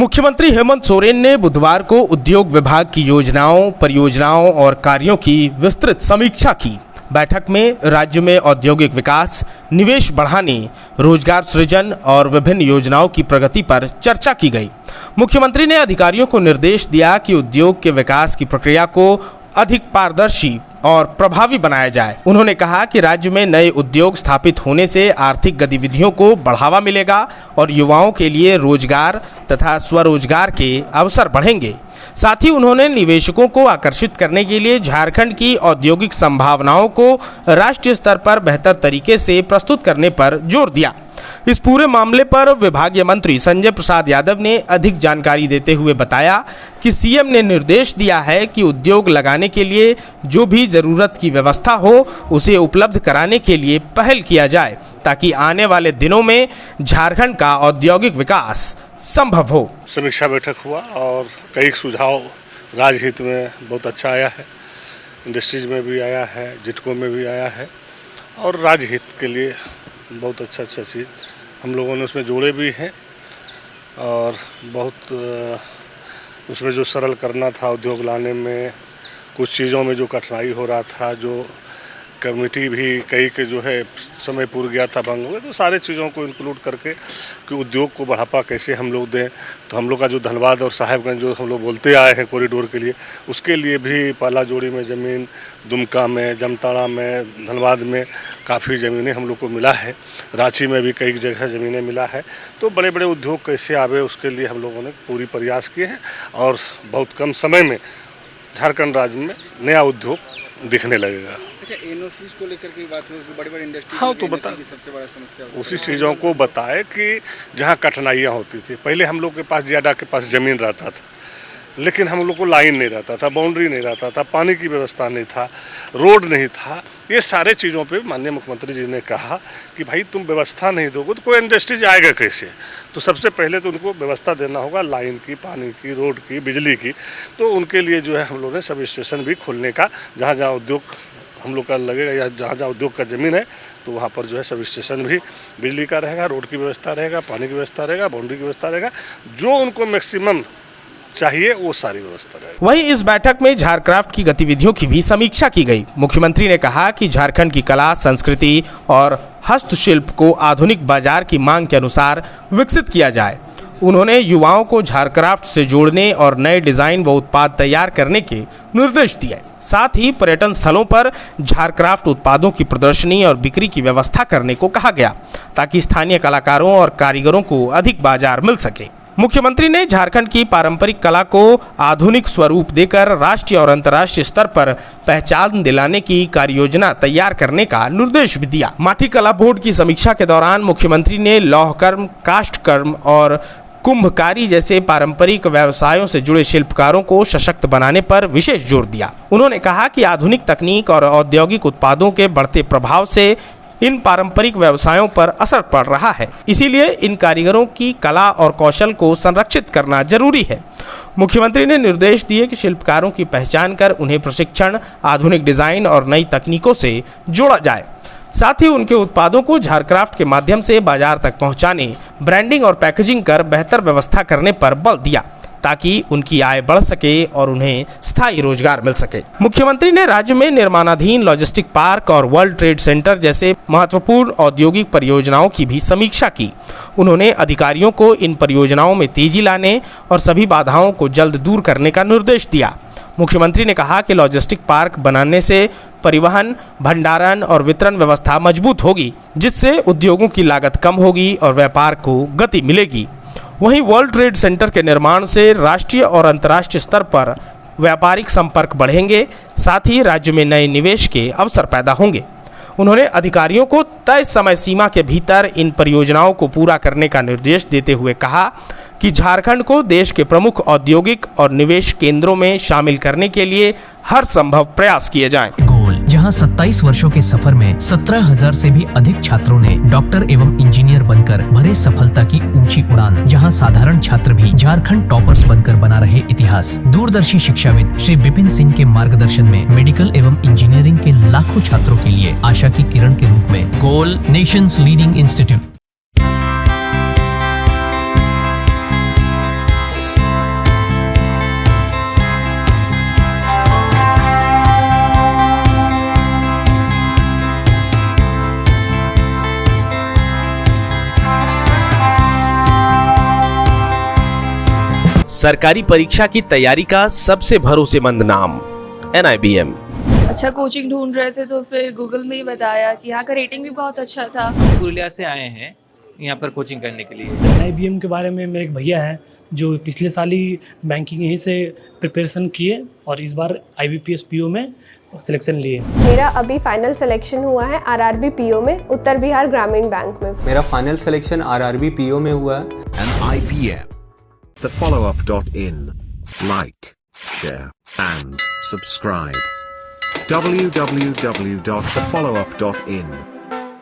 मुख्यमंत्री हेमंत सोरेन ने बुधवार को उद्योग विभाग की योजनाओं, परियोजनाओं और कार्यों की विस्तृत समीक्षा की। बैठक में राज्य में औद्योगिक विकास, निवेश बढ़ाने, रोजगार सृजन और विभिन्न योजनाओं की प्रगति पर चर्चा की गई। मुख्यमंत्री ने अधिकारियों को निर्देश दिया कि उद्योग के विकास की प्रक्रिया को अधिक पारदर्शी और प्रभावी बनाया जाए। उन्होंने कहा कि राज्य में नए उद्योग स्थापित होने से आर्थिक गतिविधियों को बढ़ावा मिलेगा और युवाओं के लिए रोजगार तथा स्वरोजगार के अवसर बढ़ेंगे। साथ ही उन्होंने निवेशकों को आकर्षित करने के लिए झारखंड की औद्योगिक संभावनाओं को राष्ट्रीय स्तर पर बेहतर तरीके से प्रस्तुत करने पर जोर दिया। इस पूरे मामले पर विभागीय मंत्री संजय प्रसाद यादव ने अधिक जानकारी देते हुए बताया कि सीएम ने निर्देश दिया है कि उद्योग लगाने के लिए जो भी जरूरत की व्यवस्था हो उसे उपलब्ध कराने के लिए पहल किया जाए, ताकि आने वाले दिनों में झारखंड का औद्योगिक विकास संभव हो। समीक्षा बैठक हुआ और कई सुझाव राजहित में बहुत अच्छा आया है, इंडस्ट्रीज में भी आया है, जिटको में भी आया है और राजहित के लिए बहुत अच्छा चीज़ हम लोगों ने उसमें जोड़े भी हैं और बहुत उसमें जो सरल करना था उद्योग लाने में, कुछ चीज़ों में जो कठिनाई हो रहा था, जो कमेटी भी कई के जो है समय पूर्व गया था भंग हुए, तो सारे चीज़ों को इंक्लूड करके कि उद्योग को बढ़ावा कैसे हम लोग दें। तो हम लोग का जो धनबाद और साहेबगंज जो हम लोग बोलते आए हैं कॉरिडोर के लिए, उसके लिए भी पाला जोड़ी में ज़मीन, दुमका में, जमताड़ा में, धनबाद में काफ़ी ज़मीनें हम लोग को मिला है, रांची में भी कई जगह ज़मीनें मिला है। तो बड़े बड़े उद्योग कैसे आवे उसके लिए हम लोगों ने पूरी प्रयास किए हैं और बहुत कम समय में झारखंड राज्य में नया उद्योग दिखने लगेगा। अच्छा, एनओसी को लेकर के बात हो, बड़ी इंडस्ट्री, हाँ तो बता, सबसे बड़ा समस्या उसी चीज़ों को बताए कि जहाँ कठिनाइयाँ होती थी। पहले हम लोग के पास जियाडा के पास ज़मीन रहता था, लेकिन हम लोग को लाइन नहीं रहता था, बाउंड्री नहीं रहता था, पानी की व्यवस्था नहीं था, रोड नहीं था। ये सारे चीज़ों पे माननीय मुख्यमंत्री जी ने कहा कि भाई तुम व्यवस्था नहीं दोगे तो कोई इंडस्ट्री आएगा कैसे। तो सबसे पहले तो उनको व्यवस्था देना होगा, लाइन की, पानी की, रोड की, बिजली की। तो उनके लिए जो है हम लोगों ने सब स्टेशन भी खोलने का, जहाँ जहाँ उद्योग हम लोग का लगेगा या जहाँ जहाँ उद्योग का ज़मीन है तो वहाँ पर जो है सब स्टेशन भी बिजली का रहेगा, रोड की व्यवस्था रहेगा, पानी की व्यवस्था रहेगा, बाउंड्री की व्यवस्था रहेगा, जो उनको मैक्सिमम चाहिए वो सारी व्यवस्था रहेगी। वहीं इस बैठक में झारक्राफ्ट की गतिविधियों की भी समीक्षा की गई। मुख्यमंत्री ने कहा कि झारखंड की कला, संस्कृति और हस्तशिल्प को आधुनिक बाजार की मांग के अनुसार विकसित किया जाए। उन्होंने युवाओं को झारक्राफ्ट से जोड़ने और नए डिजाइन व उत्पाद तैयार करने के निर्देश दिए। साथ ही पर्यटन स्थलों पर झारक्राफ्ट उत्पादों की प्रदर्शनी और बिक्री की व्यवस्था करने को कहा गया, ताकि स्थानीय कलाकारों और कारीगरों को अधिक बाजार मिल सके। मुख्यमंत्री ने झारखंड की पारंपरिक कला को आधुनिक स्वरूप देकर राष्ट्रीय और अंतर्राष्ट्रीय स्तर पर पहचान दिलाने की कार्ययोजना तैयार करने का निर्देश भी दिया। माटी कला बोर्ड की समीक्षा के दौरान मुख्यमंत्री ने लौह कर्म, काष्ठ कर्म और कुंभकारी जैसे पारंपरिक व्यवसायों से जुड़े शिल्पकारों को सशक्त बनाने पर विशेष जोर दिया। उन्होंने कहा कि आधुनिक तकनीक और औद्योगिक उत्पादों के बढ़ते प्रभाव से इन पारंपरिक व्यवसायों पर असर पड़ रहा है, इसीलिए इन कारीगरों की कला और कौशल को संरक्षित करना जरूरी है। मुख्यमंत्री ने निर्देश दिए कि शिल्पकारों की पहचान कर उन्हें प्रशिक्षण, आधुनिक डिजाइन और नई तकनीकों से जोड़ा जाए। साथ ही उनके उत्पादों को झारक्राफ्ट के माध्यम से बाजार तक पहुंचाने, ब्रांडिंग और पैकेजिंग कर बेहतर व्यवस्था करने पर बल दिया, ताकि उनकी आय बढ़ सके और उन्हें स्थायी रोजगार मिल सके। मुख्यमंत्री ने राज्य में निर्माणाधीन लॉजिस्टिक पार्क और वर्ल्ड ट्रेड सेंटर जैसे महत्वपूर्ण औद्योगिक परियोजनाओं की भी समीक्षा की। उन्होंने अधिकारियों को इन परियोजनाओं में तेजी लाने और सभी बाधाओं को जल्द दूर करने का निर्देश दिया। मुख्यमंत्री ने कहा कि लॉजिस्टिक पार्क बनाने से परिवहन, भंडारण और वितरण व्यवस्था मजबूत होगी, जिससे उद्योगों की लागत कम होगी और व्यापार को गति मिलेगी। वहीं वर्ल्ड ट्रेड सेंटर के निर्माण से राष्ट्रीय और अंतर्राष्ट्रीय स्तर पर व्यापारिक संपर्क बढ़ेंगे, साथ ही राज्य में नए निवेश के अवसर पैदा होंगे। उन्होंने अधिकारियों को तय समय सीमा के भीतर इन परियोजनाओं को पूरा करने का निर्देश देते हुए कहा कि झारखंड को देश के प्रमुख औद्योगिक और निवेश केंद्रों में शामिल करने के लिए हर संभव प्रयास किए जाएं। जहां 27 वर्षों के सफर में 17,000 से भी अधिक छात्रों ने डॉक्टर एवं इंजीनियर बनकर भरे सफलता की ऊंची उड़ान, जहां साधारण छात्र भी झारखंड टॉपर्स बनकर बना रहे इतिहास। दूरदर्शी शिक्षाविद श्री विपिन सिंह के मार्गदर्शन में मेडिकल एवं इंजीनियरिंग के लाखों छात्रों के लिए आशा की किरण के रूप में गोल, नेशंस लीडिंग इंस्टीट्यूट। सरकारी परीक्षा की तैयारी का सबसे भरोसेमंद नाम NIBM। अच्छा कोचिंग ढूंढ रहे थे तो फिर गूगल में ही बताया कि यहाँ का रेटिंग भी बहुत अच्छा था। पुरुलिया से आए हैं यहाँ पर कोचिंग करने के लिए। NIBM के बारे में मेरे एक भैया हैं जो पिछले साल ही बैंकिंग यहीं से प्रिपरेशन किए और इस बार IBPS PO में सिलेक्शन लिए। मेरा अभी फाइनल सिलेक्शन हुआ है RRB PO में, उत्तर बिहार ग्रामीण बैंक में। मेरा फाइनल सिलेक्शन RRB PO में हुआ है। NIBM, thefollowup.in. Like, share and subscribe. www.thefollowup.in